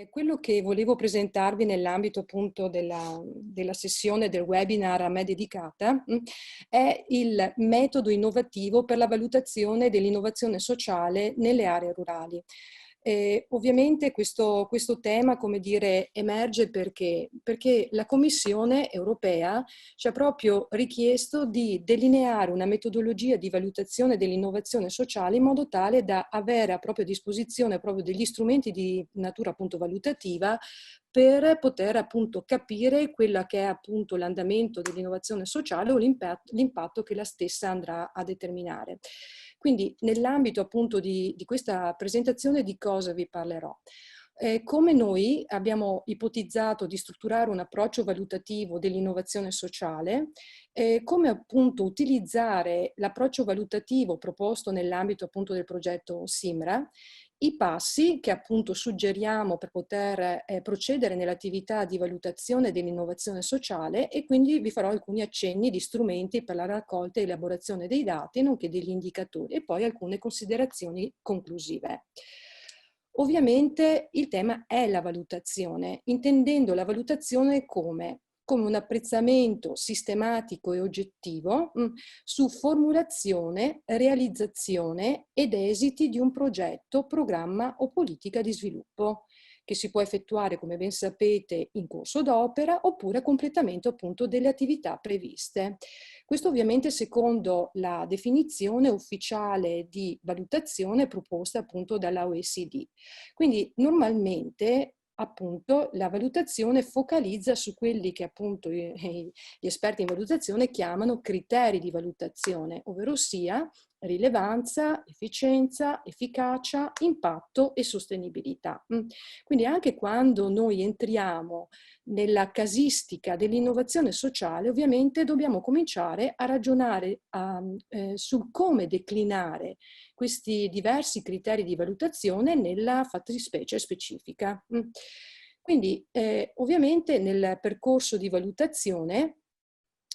Quello che volevo presentarvi nell'ambito appunto della sessione del webinar a me dedicata è il metodo innovativo per la valutazione dell'innovazione sociale nelle aree rurali. Ovviamente questo tema, come dire, emerge perché la Commissione europea ci ha proprio richiesto di delineare una metodologia di valutazione dell'innovazione sociale in modo tale da avere a propria disposizione proprio degli strumenti di natura appunto valutativa per poter appunto capire quella che è appunto l'andamento dell'innovazione sociale o l'impatto che la stessa andrà a determinare. Quindi nell'ambito appunto di questa presentazione di cosa vi parlerò? Come noi abbiamo ipotizzato di strutturare un approccio valutativo dell'innovazione sociale, come appunto utilizzare l'approccio valutativo proposto nell'ambito appunto del progetto SIMRA, i passi che appunto suggeriamo per poter procedere nell'attività di valutazione dell'innovazione sociale e quindi vi farò alcuni accenni di strumenti per la raccolta e elaborazione dei dati, nonché degli indicatori e poi alcune considerazioni conclusive. Ovviamente il tema è la valutazione, intendendo la valutazione come un apprezzamento sistematico e oggettivo su formulazione, realizzazione ed esiti di un progetto, programma o politica di sviluppo, che si può effettuare, come ben sapete, in corso d'opera oppure a completamento appunto delle attività previste. Questo ovviamente secondo la definizione ufficiale di valutazione proposta appunto dalla OECD. Quindi normalmente appunto la valutazione focalizza su quelli che appunto gli esperti in valutazione chiamano criteri di valutazione, ovvero sia rilevanza, efficienza, efficacia, impatto e sostenibilità. Quindi anche quando noi entriamo nella casistica dell'innovazione sociale, ovviamente dobbiamo cominciare a ragionare sul come declinare questi diversi criteri di valutazione nella fattispecie specifica. Quindi ovviamente nel percorso di valutazione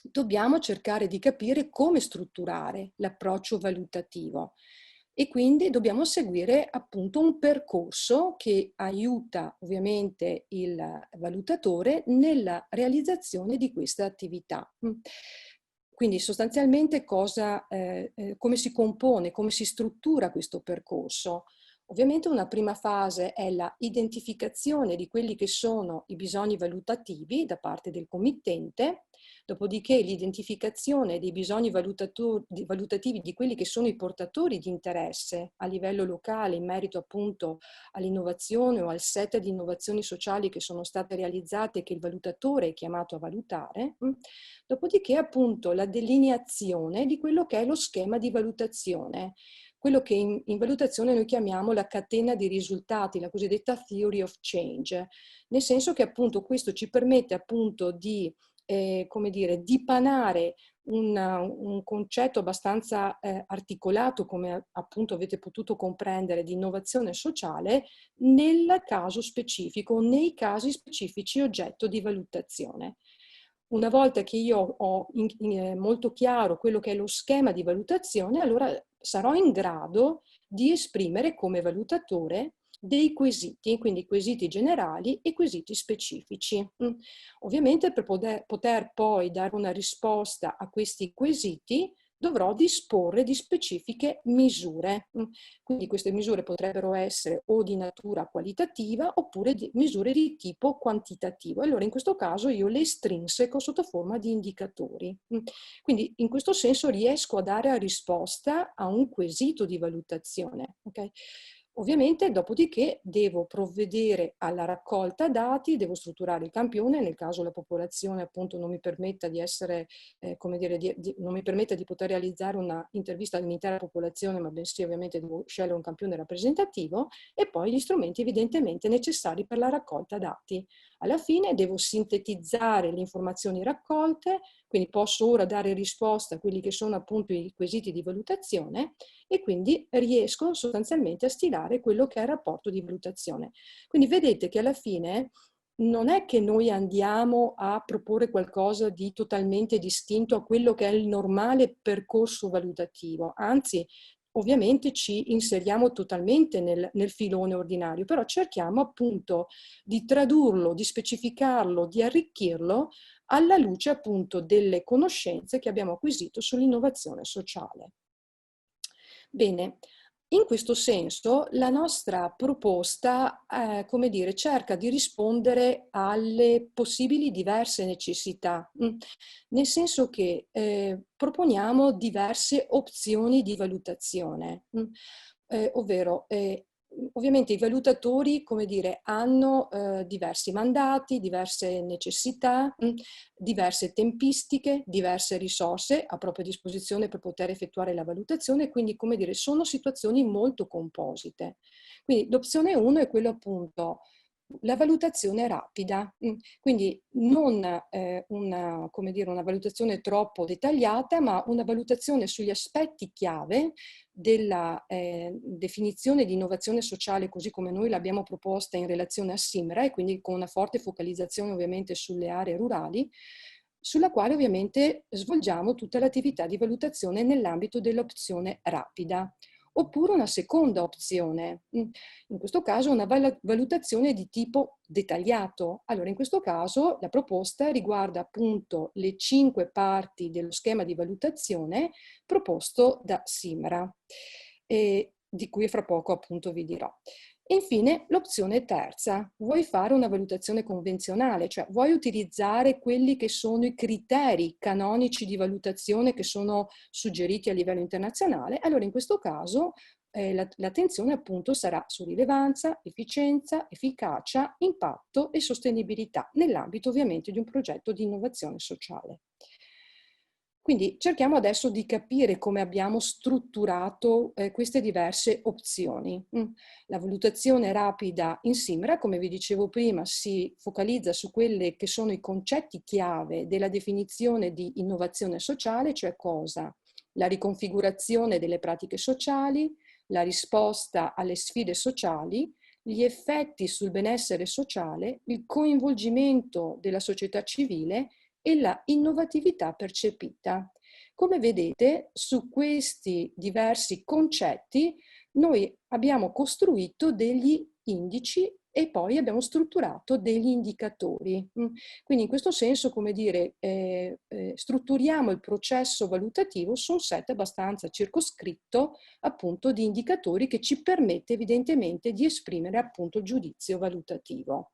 dobbiamo cercare di capire come strutturare l'approccio valutativo e quindi dobbiamo seguire appunto un percorso che aiuta ovviamente il valutatore nella realizzazione di questa attività. Quindi sostanzialmente come si compone, come si struttura questo percorso? Ovviamente una prima fase è la identificazione di quelli che sono i bisogni valutativi da parte del committente, dopodiché l'identificazione dei bisogni valutativi di quelli che sono i portatori di interesse a livello locale in merito appunto all'innovazione o al set di innovazioni sociali che sono state realizzate e che il valutatore è chiamato a valutare. Dopodiché appunto la delineazione di quello che è lo schema di valutazione, quello che in valutazione noi chiamiamo la catena di risultati, la cosiddetta theory of change, nel senso che appunto questo ci permette appunto di, come dire, dipanare un concetto abbastanza articolato, come appunto avete potuto comprendere, di innovazione sociale nel caso specifico, nei casi specifici oggetto di valutazione. Una volta che io ho molto chiaro quello che è lo schema di valutazione, allora sarò in grado di esprimere come valutatore dei quesiti, quindi quesiti generali e quesiti specifici. Ovviamente per poter poi dare una risposta a questi quesiti dovrò disporre di specifiche misure. Quindi queste misure potrebbero essere o di natura qualitativa oppure misure di tipo quantitativo. Allora in questo caso io le estrinseco sotto forma di indicatori. Quindi in questo senso riesco a dare risposta a un quesito di valutazione. Okay? Ovviamente, dopodiché, devo provvedere alla raccolta dati, devo strutturare il campione, nel caso la popolazione appunto non mi permetta di essere, come dire, non mi permetta di poter realizzare una intervista all'intera popolazione, ma bensì ovviamente devo scegliere un campione rappresentativo e poi gli strumenti evidentemente necessari per la raccolta dati. Alla fine devo sintetizzare le informazioni raccolte, quindi posso ora dare risposta a quelli che sono appunto i quesiti di valutazione e quindi riesco sostanzialmente a stilare quello che è il rapporto di valutazione. Quindi vedete che alla fine non è che noi andiamo a proporre qualcosa di totalmente distinto a quello che è il normale percorso valutativo, anzi ovviamente ci inseriamo totalmente nel filone ordinario, però cerchiamo appunto di tradurlo, di specificarlo, di arricchirlo alla luce appunto delle conoscenze che abbiamo acquisito sull'innovazione sociale. Bene, in questo senso la nostra proposta, come dire, cerca di rispondere alle possibili diverse necessità, nel senso che proponiamo diverse opzioni di valutazione, ovvero ovviamente i valutatori, come dire, hanno diversi mandati, diverse necessità, diverse tempistiche, diverse risorse a propria disposizione per poter effettuare la valutazione, quindi, come dire, sono situazioni molto composite. Quindi l'opzione 1 è quello appunto la valutazione rapida, quindi non come dire, una valutazione troppo dettagliata, ma una valutazione sugli aspetti chiave della definizione di innovazione sociale così come noi l'abbiamo proposta in relazione a Simra, e quindi con una forte focalizzazione ovviamente sulle aree rurali, sulla quale ovviamente svolgiamo tutta l'attività di valutazione nell'ambito dell'opzione rapida. Oppure una seconda opzione, in questo caso una valutazione di tipo dettagliato. Allora, in questo caso la proposta riguarda appunto le 5 parti dello schema di valutazione proposto da Simra, di cui fra poco appunto vi dirò. E infine l'opzione terza: vuoi fare una valutazione convenzionale, cioè vuoi utilizzare quelli che sono i criteri canonici di valutazione che sono suggeriti a livello internazionale. Allora in questo caso l'attenzione appunto sarà su rilevanza, efficienza, efficacia, impatto e sostenibilità, nell'ambito ovviamente di un progetto di innovazione sociale. Quindi cerchiamo adesso di capire come abbiamo strutturato queste diverse opzioni. La valutazione rapida in Simra, come vi dicevo prima, si focalizza su quelli che sono i concetti chiave della definizione di innovazione sociale, cioè cosa? La riconfigurazione delle pratiche sociali, la risposta alle sfide sociali, gli effetti sul benessere sociale, il coinvolgimento della società civile e la innovatività percepita. Come vedete, su questi diversi concetti noi abbiamo costruito degli indici e poi abbiamo strutturato degli indicatori. Quindi in questo senso, come dire, strutturiamo il processo valutativo su un set abbastanza circoscritto appunto di indicatori che ci permette evidentemente di esprimere appunto il giudizio valutativo.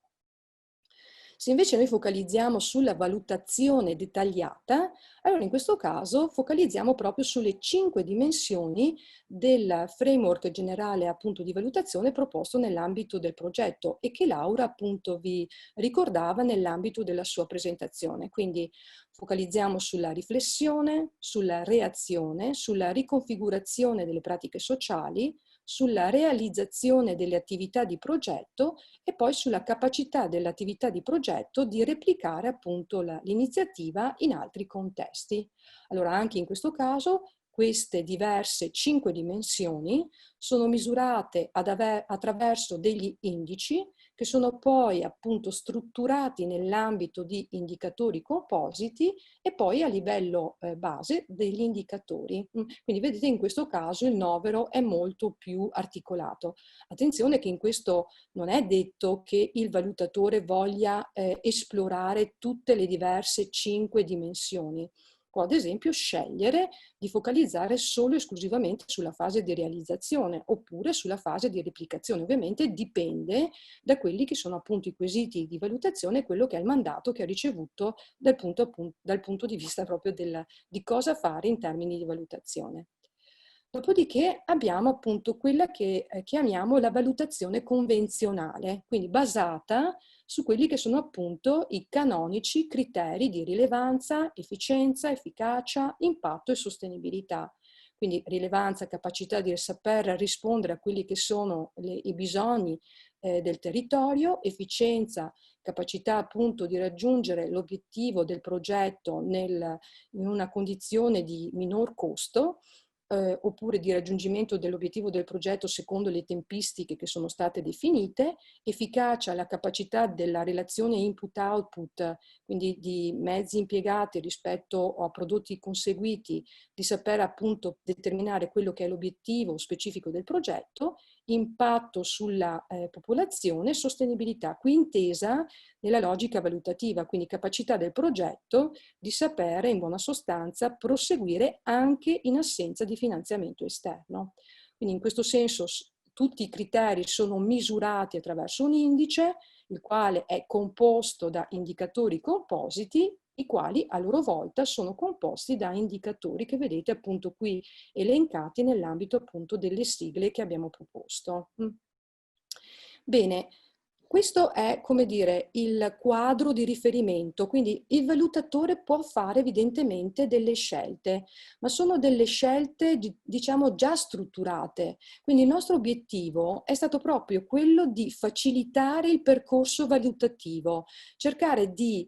Se invece noi focalizziamo sulla valutazione dettagliata, allora in questo caso focalizziamo proprio sulle 5 dimensioni del framework generale appunto di valutazione proposto nell'ambito del progetto e che Laura appunto vi ricordava nell'ambito della sua presentazione. Quindi focalizziamo sulla riflessione, sulla reazione, sulla riconfigurazione delle pratiche sociali, sulla realizzazione delle attività di progetto e poi sulla capacità dell'attività di progetto di replicare appunto l'iniziativa in altri contesti. Allora anche in questo caso queste diverse 5 dimensioni sono misurate attraverso degli indici che sono poi appunto strutturati nell'ambito di indicatori compositi e poi a livello base degli indicatori. Quindi vedete in questo caso il novero è molto più articolato. Attenzione che in questo non è detto che il valutatore voglia esplorare tutte le diverse 5 dimensioni. Può ad esempio scegliere di focalizzare solo e esclusivamente sulla fase di realizzazione oppure sulla fase di replicazione. Ovviamente dipende da quelli che sono appunto i quesiti di valutazione e quello che è il mandato che ha ricevuto dal punto di vista proprio di cosa fare in termini di valutazione. Dopodiché abbiamo appunto quella che chiamiamo la valutazione convenzionale, quindi basata su quelli che sono appunto i canonici criteri di rilevanza, efficienza, efficacia, impatto e sostenibilità. Quindi rilevanza, capacità di saper rispondere a quelli che sono i bisogni del territorio, efficienza, capacità appunto di raggiungere l'obiettivo del progetto in una condizione di minor costo, oppure di raggiungimento dell'obiettivo del progetto secondo le tempistiche che sono state definite, efficacia, la capacità della relazione input-output, quindi di mezzi impiegati rispetto a prodotti conseguiti, di saper appunto determinare quello che è l'obiettivo specifico del progetto, impatto sulla popolazione, sostenibilità, qui intesa nella logica valutativa, quindi capacità del progetto di sapere in buona sostanza proseguire anche in assenza di finanziamento esterno. Quindi in questo senso tutti i criteri sono misurati attraverso un indice, il quale è composto da indicatori compositi, i quali a loro volta sono composti da indicatori che vedete appunto qui elencati nell'ambito appunto delle sigle che abbiamo proposto. Bene, questo è, come dire, il quadro di riferimento, quindi il valutatore può fare evidentemente delle scelte, ma sono delle scelte, diciamo, già strutturate. Quindi il nostro obiettivo è stato proprio quello di facilitare il percorso valutativo, cercare di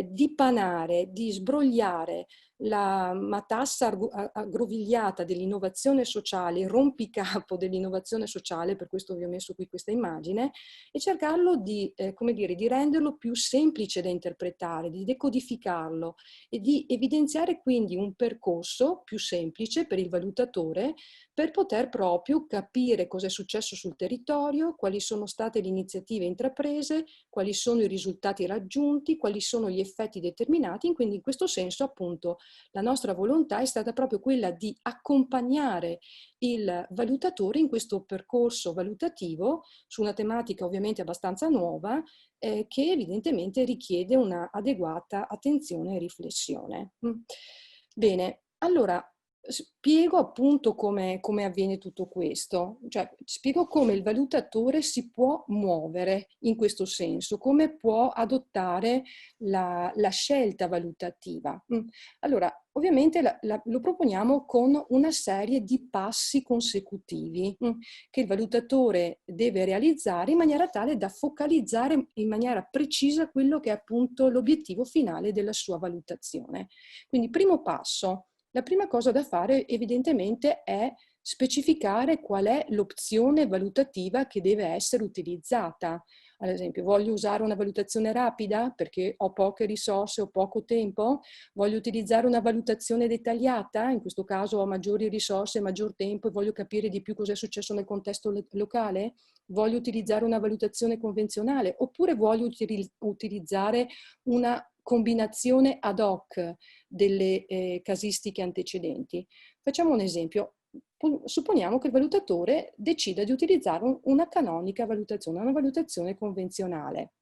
dipanare, di sbrogliare la matassa aggrovigliata dell'innovazione sociale, il rompicapo dell'innovazione sociale, per questo vi ho messo qui questa immagine, e cercarlo di, come dire, di renderlo più semplice da interpretare, di decodificarlo e di evidenziare quindi un percorso più semplice per il valutatore per poter proprio capire cosa è successo sul territorio, quali sono state le iniziative intraprese, quali sono i risultati raggiunti, quali sono gli effetti determinati. Quindi in questo senso appunto la nostra volontà è stata proprio quella di accompagnare il valutatore in questo percorso valutativo su una tematica ovviamente abbastanza nuova che evidentemente richiede una adeguata attenzione e riflessione. Bene, allora spiego appunto come avviene tutto questo, cioè spiego come il valutatore si può muovere in questo senso, come può adottare la scelta valutativa. Allora, ovviamente lo proponiamo con una serie di passi consecutivi che il valutatore deve realizzare in maniera tale da focalizzare in maniera precisa quello che è appunto l'obiettivo finale della sua valutazione. Quindi, primo passo. La prima cosa da fare evidentemente è specificare qual è l'opzione valutativa che deve essere utilizzata. Ad esempio, voglio usare una valutazione rapida perché ho poche risorse o poco tempo? Voglio utilizzare una valutazione dettagliata? In questo caso ho maggiori risorse, maggior tempo e voglio capire di più cosa è successo nel contesto locale? Voglio utilizzare una valutazione convenzionale? Oppure voglio utilizzare una combinazione ad hoc delle casistiche antecedenti? Facciamo un esempio. Supponiamo che il valutatore decida di utilizzare una canonica valutazione, una valutazione convenzionale.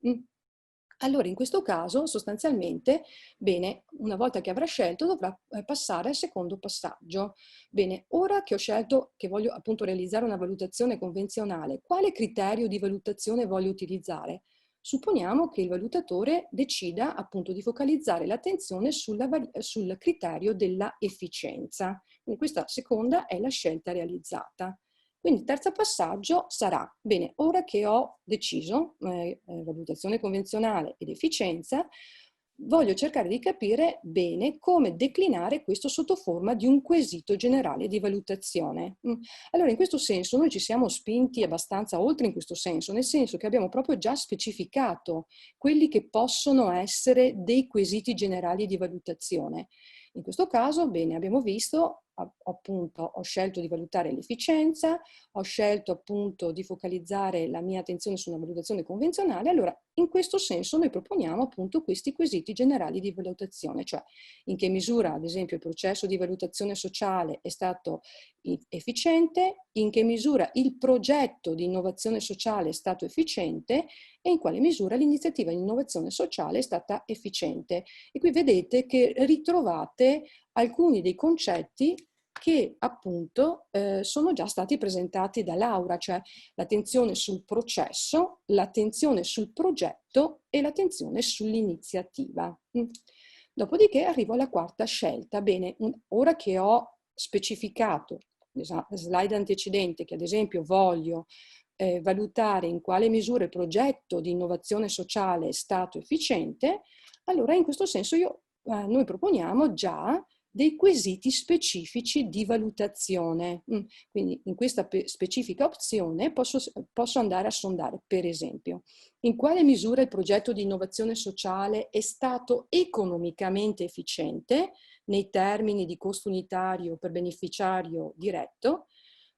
Allora, in questo caso, sostanzialmente, bene, una volta che avrà scelto, dovrà passare al secondo passaggio. Bene, ora che ho scelto che voglio appunto realizzare una valutazione convenzionale, quale criterio di valutazione voglio utilizzare? Supponiamo che il valutatore decida appunto di focalizzare l'attenzione sul criterio della efficienza. Quindi questa seconda è la scelta realizzata. Quindi il terzo passaggio sarà, bene, ora che ho deciso valutazione convenzionale ed efficienza, voglio cercare di capire bene come declinare questo sotto forma di un quesito generale di valutazione. Allora, in questo senso noi ci siamo spinti abbastanza oltre in questo senso, nel senso che abbiamo proprio già specificato quelli che possono essere dei quesiti generali di valutazione. In questo caso, bene, abbiamo visto, appunto, ho scelto di valutare l'efficienza, ho scelto appunto di focalizzare la mia attenzione su una valutazione convenzionale. Allora, in questo senso noi proponiamo appunto questi quesiti generali di valutazione, cioè in che misura, ad esempio, il processo di valutazione sociale è stato efficiente, in che misura il progetto di innovazione sociale è stato efficiente e in quale misura l'iniziativa di innovazione sociale è stata efficiente. E qui vedete che ritrovate alcuni dei concetti che appunto sono già stati presentati da Laura, cioè l'attenzione sul processo, l'attenzione sul progetto e l'attenzione sull'iniziativa. Dopodiché arrivo alla quarta scelta. Bene, ora che ho specificato, slide antecedente, che ad esempio voglio valutare in quale misura il progetto di innovazione sociale è stato efficiente, allora in questo senso noi proponiamo già dei quesiti specifici di valutazione. Quindi in questa specifica opzione posso andare a sondare, per esempio, in quale misura il progetto di innovazione sociale è stato economicamente efficiente nei termini di costo unitario per beneficiario diretto,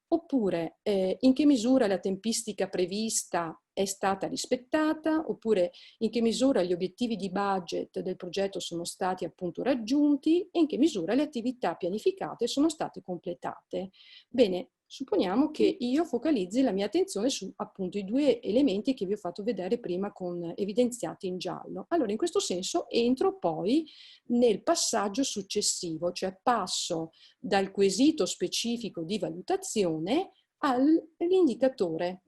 oppure in che misura la tempistica prevista è stata rispettata, oppure in che misura gli obiettivi di budget del progetto sono stati appunto raggiunti e in che misura le attività pianificate sono state completate. Bene, supponiamo che io focalizzi la mia attenzione su appunto i due elementi che vi ho fatto vedere prima evidenziati in giallo. Allora, in questo senso entro poi nel passaggio successivo, cioè passo dal quesito specifico di valutazione all'indicatore.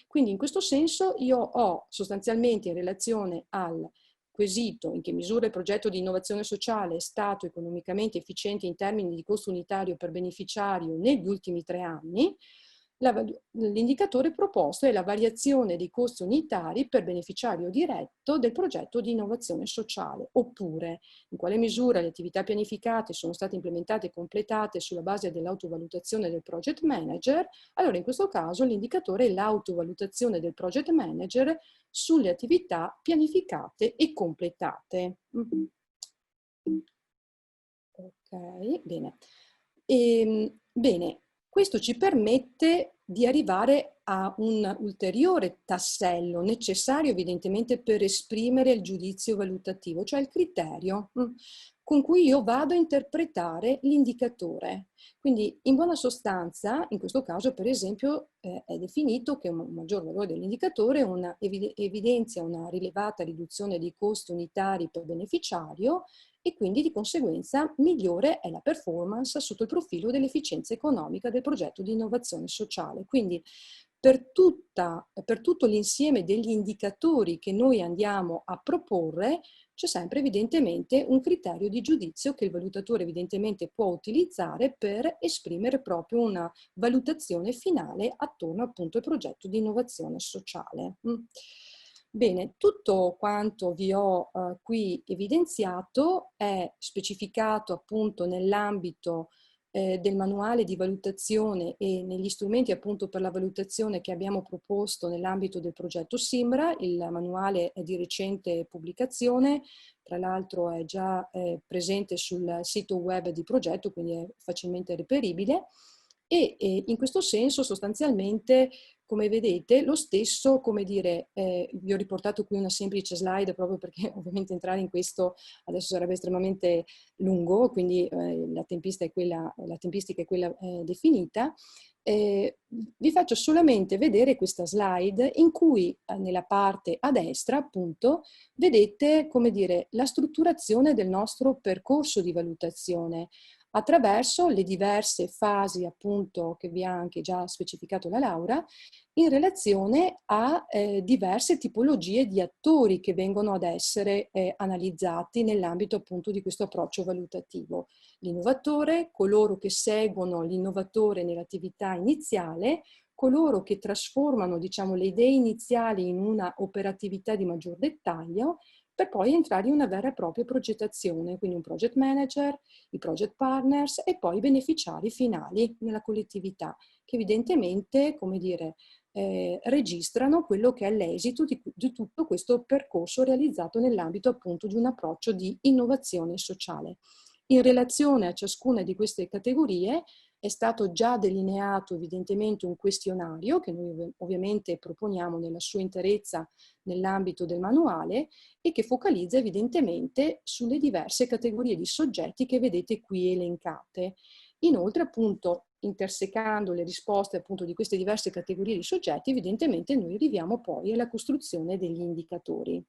Quindi in questo senso io ho sostanzialmente in relazione al quesito in che misura il progetto di innovazione sociale è stato economicamente efficiente in termini di costo unitario per beneficiario negli ultimi 3 anni, l'indicatore proposto è la variazione dei costi unitari per beneficiario diretto del progetto di innovazione sociale, oppure in quale misura le attività pianificate sono state implementate e completate sulla base dell'autovalutazione del project manager. Allora in questo caso l'indicatore è l'autovalutazione del project manager sulle attività pianificate e completate. Ok, bene. Bene, questo ci permette di arrivare a un ulteriore tassello necessario evidentemente per esprimere il giudizio valutativo, cioè il criterio con cui io vado a interpretare l'indicatore. Quindi in buona sostanza, in questo caso per esempio è definito che un maggior valore dell'indicatore evidenzia una rilevata riduzione dei costi unitari per beneficiario e quindi di conseguenza migliore è la performance sotto il profilo dell'efficienza economica del progetto di innovazione sociale. Quindi per tutto l'insieme degli indicatori che noi andiamo a proporre c'è sempre evidentemente un criterio di giudizio che il valutatore evidentemente può utilizzare per esprimere proprio una valutazione finale attorno appunto al progetto di innovazione sociale. Bene, tutto quanto vi ho qui evidenziato è specificato appunto nell'ambito del manuale di valutazione e negli strumenti appunto per la valutazione che abbiamo proposto nell'ambito del progetto Simbra. Il manuale è di recente pubblicazione, tra l'altro è già presente sul sito web di progetto, quindi è facilmente reperibile. E in questo senso sostanzialmente, come vedete, lo stesso, come dire, vi ho riportato qui una semplice slide proprio perché ovviamente entrare in questo adesso sarebbe estremamente lungo, quindi la tempistica è quella definita. Vi faccio solamente vedere questa slide in cui nella parte a destra appunto vedete, come dire, la strutturazione del nostro percorso di valutazione attraverso le diverse fasi appunto che vi ha anche già specificato la Laura in relazione a diverse tipologie di attori che vengono ad essere analizzati nell'ambito appunto di questo approccio valutativo. L'innovatore, coloro che seguono l'innovatore nell'attività iniziale, coloro che trasformano, diciamo, le idee iniziali in una operatività di maggior dettaglio per poi entrare in una vera e propria progettazione, quindi un project manager, i project partners e poi i beneficiari finali nella collettività, che evidentemente, come dire, registrano quello che è l'esito di tutto questo percorso realizzato nell'ambito appunto di un approccio di innovazione sociale. In relazione a ciascuna di queste categorie è stato già delineato evidentemente un questionario che noi ovviamente proponiamo nella sua interezza nell'ambito del manuale e che focalizza evidentemente sulle diverse categorie di soggetti che vedete qui elencate. Inoltre, appunto, intersecando le risposte appunto di queste diverse categorie di soggetti, evidentemente noi arriviamo poi alla costruzione degli indicatori.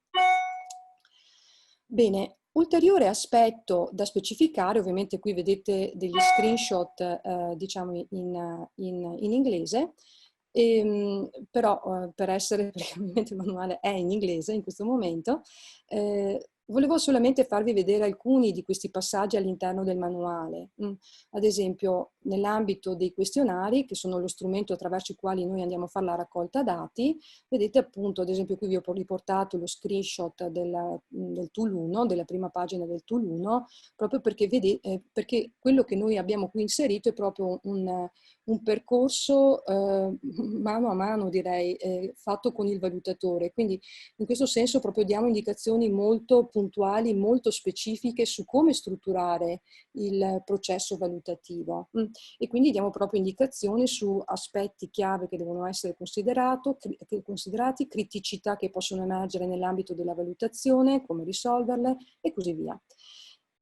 Bene, ulteriore aspetto da specificare, ovviamente qui vedete degli screenshot diciamo in inglese, però per essere, perché ovviamente il manuale è in inglese in questo momento, Volevo solamente farvi vedere alcuni di questi passaggi all'interno del manuale. Ad esempio, nell'ambito dei questionari, che sono lo strumento attraverso i quali noi andiamo a fare la raccolta dati, vedete appunto, ad esempio qui vi ho riportato lo screenshot del tool 1, della prima pagina del tool 1, proprio perché, perché quello che noi abbiamo qui inserito è proprio un percorso mano a mano, direi, fatto con il valutatore. Quindi in questo senso proprio diamo indicazioni molto puntuali, molto specifiche su come strutturare il processo valutativo. E quindi diamo proprio indicazioni su aspetti chiave che devono essere considerati, criticità che possono emergere nell'ambito della valutazione, come risolverle e così via.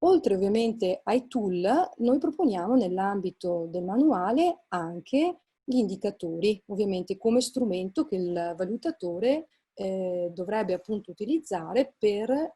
Oltre ovviamente ai tool, noi proponiamo nell'ambito del manuale anche gli indicatori, ovviamente come strumento che il valutatore dovrebbe appunto utilizzare per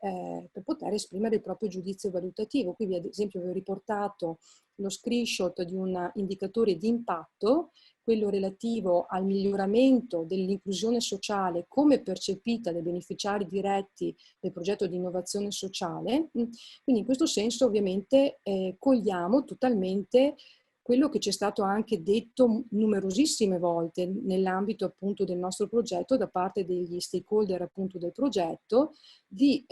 poter esprimere il proprio giudizio valutativo. Qui ad esempio vi ho riportato lo screenshot di un indicatore di impatto, quello relativo al miglioramento dell'inclusione sociale come percepita dai beneficiari diretti del progetto di innovazione sociale. Quindi in questo senso ovviamente cogliamo totalmente quello che ci è stato anche detto numerosissime volte nell'ambito appunto del nostro progetto da parte degli stakeholder appunto del progetto, di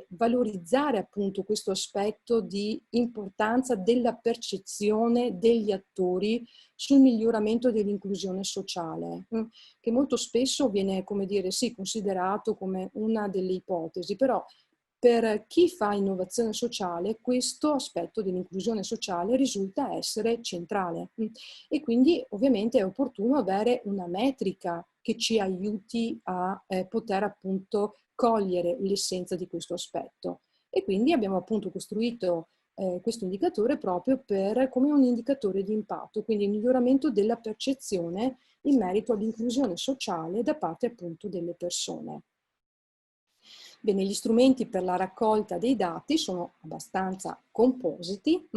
valorizzare appunto questo aspetto di importanza della percezione degli attori sul miglioramento dell'inclusione sociale, che molto spesso viene, come dire, sì, considerato come una delle ipotesi, però per chi fa innovazione sociale questo aspetto dell'inclusione sociale risulta essere centrale e quindi ovviamente è opportuno avere una metrica che ci aiuti a poter appunto cogliere l'essenza di questo aspetto. E quindi abbiamo appunto costruito questo indicatore proprio come un indicatore di impatto, quindi il miglioramento della percezione in merito all'inclusione sociale da parte appunto delle persone. Bene, gli strumenti per la raccolta dei dati sono abbastanza compositi,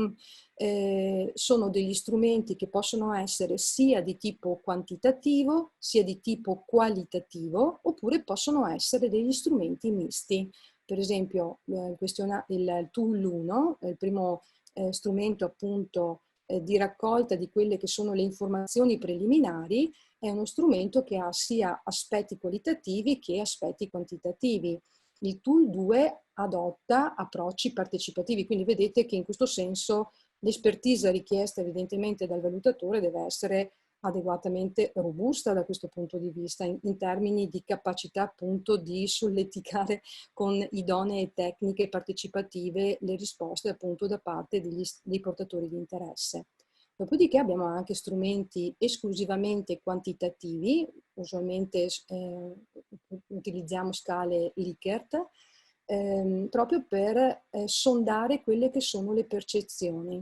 sono degli strumenti che possono essere sia di tipo quantitativo, sia di tipo qualitativo, oppure possono essere degli strumenti misti. Per esempio, il tool 1, il primo strumento appunto di raccolta di quelle che sono le informazioni preliminari, è uno strumento che ha sia aspetti qualitativi che aspetti quantitativi. Il tool 2 adotta approcci partecipativi, quindi vedete che in questo senso l'espertisa richiesta evidentemente dal valutatore deve essere adeguatamente robusta da questo punto di vista, in termini di capacità appunto di solleticare con idonee tecniche partecipative le risposte appunto da parte dei portatori di interesse. Dopodiché abbiamo anche strumenti esclusivamente quantitativi, usualmente utilizziamo scale Likert, proprio per sondare quelle che sono le percezioni.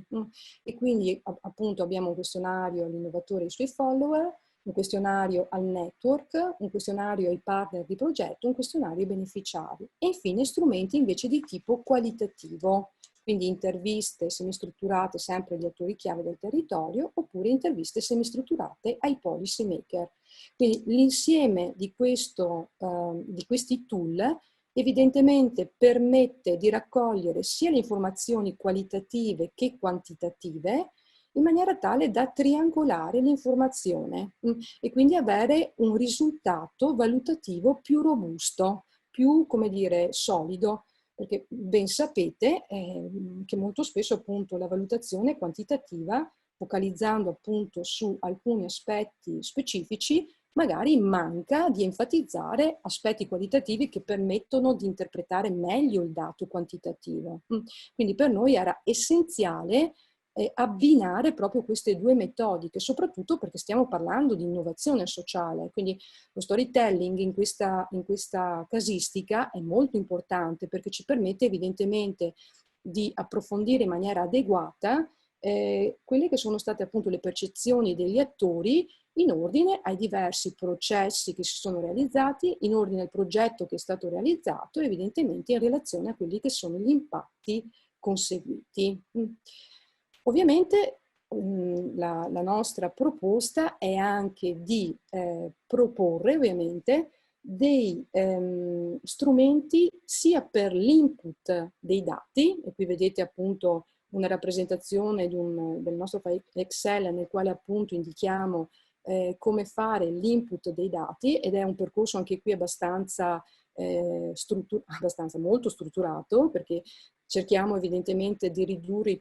E quindi appunto abbiamo un questionario all'innovatore e ai suoi follower, un questionario al network, un questionario ai partner di progetto, un questionario ai beneficiari e infine strumenti invece di tipo qualitativo, quindi interviste semistrutturate sempre agli attori chiave del territorio oppure interviste semistrutturate ai policy maker. Quindi l'insieme di questi tool evidentemente permette di raccogliere sia le informazioni qualitative che quantitative in maniera tale da triangolare l'informazione e quindi avere un risultato valutativo più robusto, più, come dire, solido, perché ben sapete che molto spesso appunto la valutazione quantitativa, focalizzando appunto su alcuni aspetti specifici, magari manca di enfatizzare aspetti qualitativi che permettono di interpretare meglio il dato quantitativo. Quindi per noi era essenziale abbinare proprio queste due metodiche, soprattutto perché stiamo parlando di innovazione sociale, quindi lo storytelling in questa casistica è molto importante perché ci permette evidentemente di approfondire in maniera adeguata quelle che sono state appunto le percezioni degli attori in ordine ai diversi processi che si sono realizzati, in ordine al progetto che è stato realizzato e evidentemente in relazione a quelli che sono gli impatti conseguiti. Ovviamente la nostra proposta è anche di proporre ovviamente dei strumenti sia per l'input dei dati, e qui vedete appunto una rappresentazione del nostro file Excel nel quale appunto indichiamo come fare l'input dei dati, ed è un percorso anche qui abbastanza molto strutturato, perché cerchiamo evidentemente di ridurre le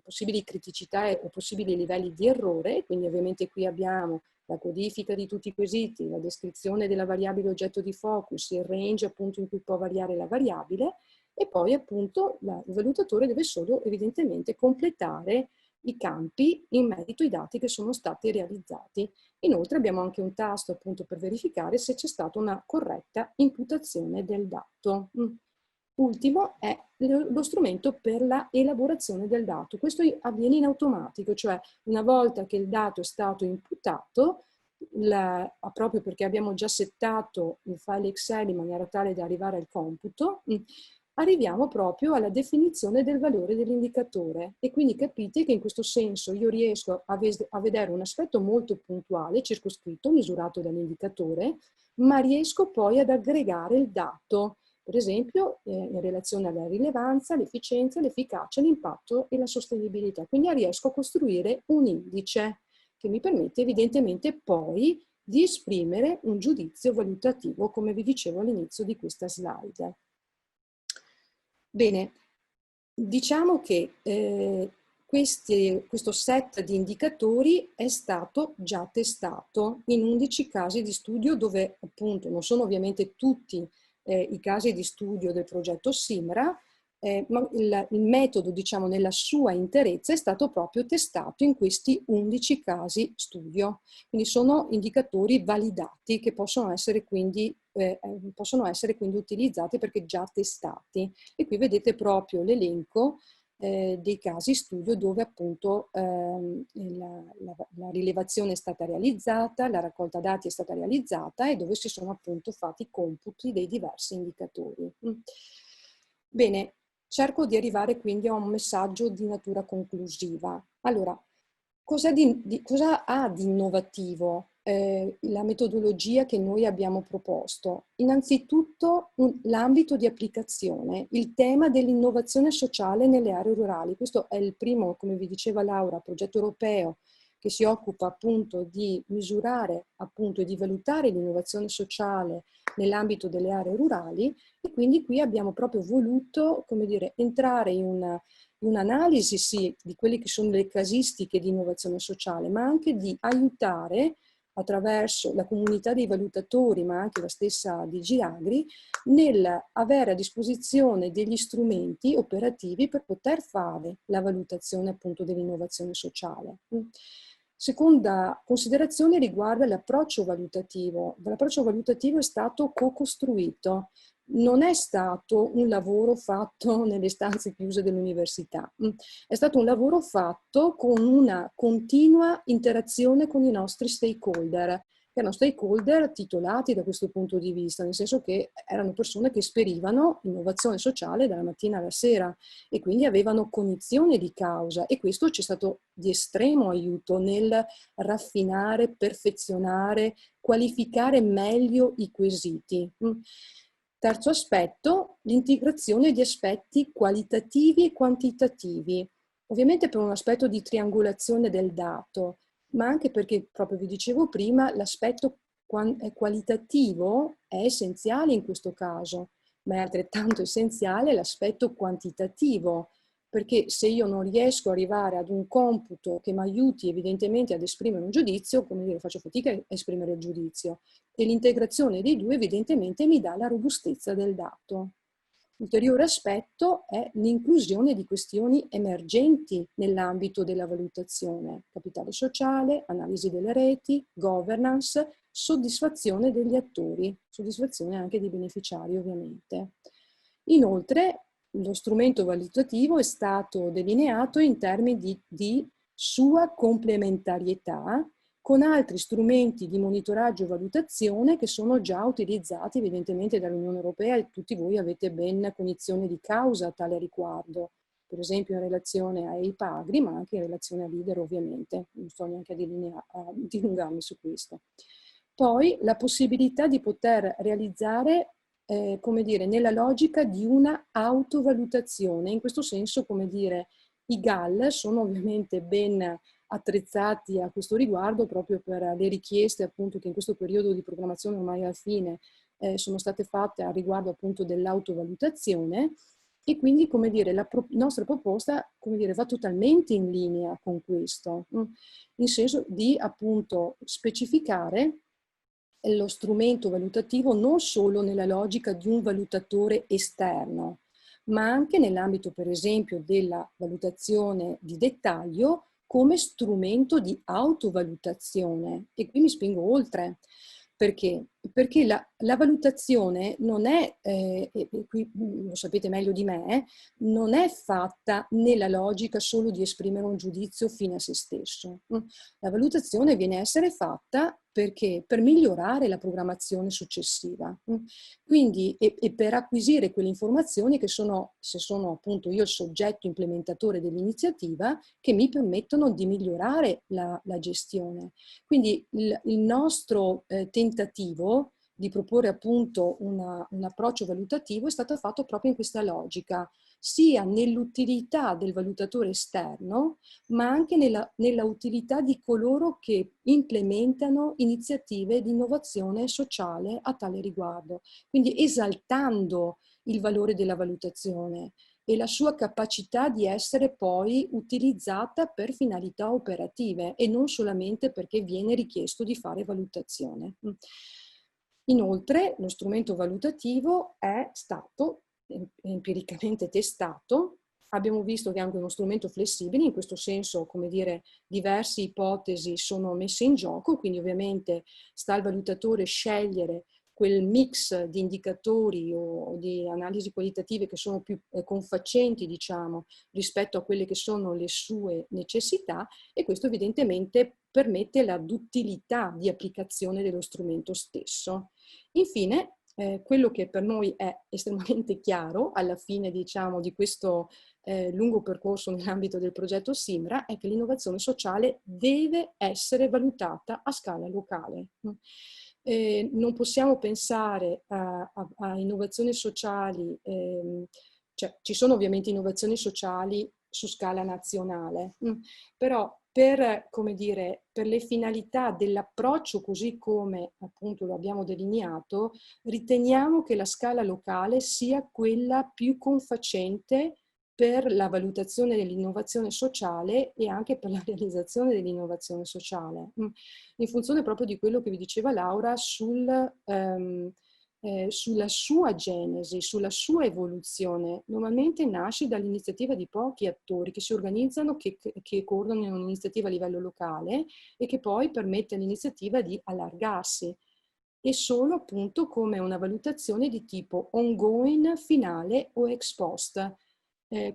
possibili criticità o possibili livelli di errore, quindi ovviamente qui abbiamo la codifica di tutti i quesiti, la descrizione della variabile oggetto di focus, il range appunto in cui può variare la variabile, e poi appunto il valutatore deve solo evidentemente completare i campi in merito ai dati che sono stati realizzati. Inoltre abbiamo anche un tasto appunto per verificare se c'è stata una corretta imputazione del dato. Ultimo è lo strumento per la elaborazione del dato. Questo avviene in automatico, cioè una volta che il dato è stato imputato, proprio perché abbiamo già settato il file Excel in maniera tale da arrivare al computo, arriviamo proprio alla definizione del valore dell'indicatore, e quindi capite che in questo senso io riesco a vedere un aspetto molto puntuale, circoscritto, misurato dall'indicatore, ma riesco poi ad aggregare il dato, per esempio in relazione alla rilevanza, l'efficienza, l'efficacia, l'impatto e la sostenibilità. Quindi riesco a costruire un indice che mi permette evidentemente poi di esprimere un giudizio valutativo, come vi dicevo all'inizio di questa slide. Bene, diciamo che questo set di indicatori è stato già testato in 11 casi di studio, dove appunto non sono ovviamente tutti i casi di studio del progetto Simra, ma il metodo, diciamo, nella sua interezza è stato proprio testato in questi 11 casi studio. Quindi sono indicatori validati che possono essere quindi utilizzati perché già testati. E qui vedete proprio l'elenco dei casi studio dove appunto la rilevazione è stata realizzata, la raccolta dati è stata realizzata e dove si sono appunto fatti i computi dei diversi indicatori. Bene, cerco di arrivare quindi a un messaggio di natura conclusiva. Allora, cosa ha di innovativo la metodologia che noi abbiamo proposto? Innanzitutto l'ambito di applicazione, il tema dell'innovazione sociale nelle aree rurali. Questo è il primo, come vi diceva Laura, progetto europeo che si occupa appunto di misurare appunto e di valutare l'innovazione sociale nell'ambito delle aree rurali, e quindi qui abbiamo proprio voluto, come dire, entrare in un'analisi sì di quelle che sono le casistiche di innovazione sociale, ma anche di aiutare attraverso la comunità dei valutatori, ma anche la stessa DG Agri, nel avere a disposizione degli strumenti operativi per poter fare la valutazione appunto dell'innovazione sociale. Seconda considerazione riguarda l'approccio valutativo. L'approccio valutativo è stato co-costruito, non è stato un lavoro fatto nelle stanze chiuse dell'università, è stato un lavoro fatto con una continua interazione con i nostri stakeholder, che erano stakeholder titolati da questo punto di vista, nel senso che erano persone che esperivano innovazione sociale dalla mattina alla sera e quindi avevano cognizione di causa, e questo ci è stato di estremo aiuto nel raffinare, perfezionare, qualificare meglio i quesiti. Terzo aspetto, l'integrazione di aspetti qualitativi e quantitativi, ovviamente per un aspetto di triangolazione del dato, ma anche perché, proprio vi dicevo prima, l'aspetto qualitativo è essenziale in questo caso, ma è altrettanto essenziale l'aspetto quantitativo, perché se io non riesco ad arrivare ad un computo che mi aiuti evidentemente ad esprimere un giudizio, come dire, faccio fatica a esprimere il giudizio, e l'integrazione dei due evidentemente mi dà la robustezza del dato. Ulteriore aspetto è l'inclusione di questioni emergenti nell'ambito della valutazione: capitale sociale, analisi delle reti, governance, soddisfazione degli attori, soddisfazione anche dei beneficiari ovviamente. Inoltre lo strumento valutativo è stato delineato in termini di sua complementarietà con altri strumenti di monitoraggio e valutazione che sono già utilizzati evidentemente dall'Unione Europea, e tutti voi avete ben cognizione di causa a tale riguardo, per esempio in relazione a EIPAGRI, ma anche in relazione a LEADER ovviamente, non sto neanche a dilungarmi su questo. Poi la possibilità di poter realizzare, come dire, nella logica di una autovalutazione. In questo senso, come dire, i GAL sono ovviamente ben attrezzati a questo riguardo proprio per le richieste appunto che in questo periodo di programmazione ormai alla fine sono state fatte a riguardo appunto dell'autovalutazione, e quindi, come dire, la nostra proposta, come dire, va totalmente in linea con questo, in senso di appunto specificare lo strumento valutativo non solo nella logica di un valutatore esterno, ma anche nell'ambito, per esempio, della valutazione di dettaglio come strumento di autovalutazione. E qui mi spingo oltre. Perché? Perché la valutazione non è, e qui lo sapete meglio di me, non è fatta nella logica solo di esprimere un giudizio fine a se stesso. La valutazione viene a essere fatta perché? Per migliorare la programmazione successiva. Quindi, e per acquisire quelle informazioni che sono, se sono appunto io il soggetto implementatore dell'iniziativa, che mi permettono di migliorare la gestione. Quindi il nostro tentativo di proporre appunto un approccio valutativo è stato fatto proprio in questa logica, sia nell'utilità del valutatore esterno, ma anche nella utilità di coloro che implementano iniziative di innovazione sociale a tale riguardo. Quindi esaltando il valore della valutazione e la sua capacità di essere poi utilizzata per finalità operative e non solamente perché viene richiesto di fare valutazione. Inoltre, lo strumento valutativo è stato empiricamente testato. Abbiamo visto che è anche uno strumento flessibile, in questo senso, come dire, diverse ipotesi sono messe in gioco, quindi ovviamente sta al valutatore scegliere quel mix di indicatori o di analisi qualitative che sono più confacenti, diciamo, rispetto a quelle che sono le sue necessità, e questo evidentemente permette la duttilità di applicazione dello strumento stesso. Infine, quello che per noi è estremamente chiaro alla fine, diciamo, di questo lungo percorso nell'ambito del progetto Simra è che l'innovazione sociale deve essere valutata a scala locale. Non possiamo pensare a innovazioni sociali, cioè ci sono ovviamente innovazioni sociali su scala nazionale, però per, come dire, per le finalità dell'approccio così come appunto lo abbiamo delineato, riteniamo che la scala locale sia quella più confacente per la valutazione dell'innovazione sociale e anche per la realizzazione dell'innovazione sociale, in funzione proprio di quello che vi diceva Laura sulla sua genesi, sulla sua evoluzione. Normalmente nasce dall'iniziativa di pochi attori che si organizzano, che coordinano un'iniziativa a livello locale e che poi permette all'iniziativa di allargarsi, e solo appunto come una valutazione di tipo ongoing, finale o ex post.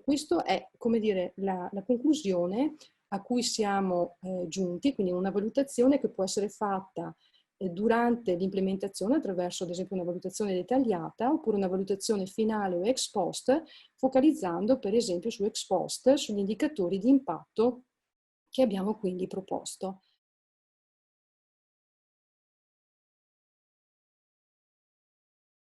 Questo è, come dire, la conclusione a cui siamo giunti, quindi una valutazione che può essere fatta durante l'implementazione attraverso ad esempio una valutazione dettagliata oppure una valutazione finale o ex post, focalizzando per esempio su ex post, sugli indicatori di impatto che abbiamo quindi proposto.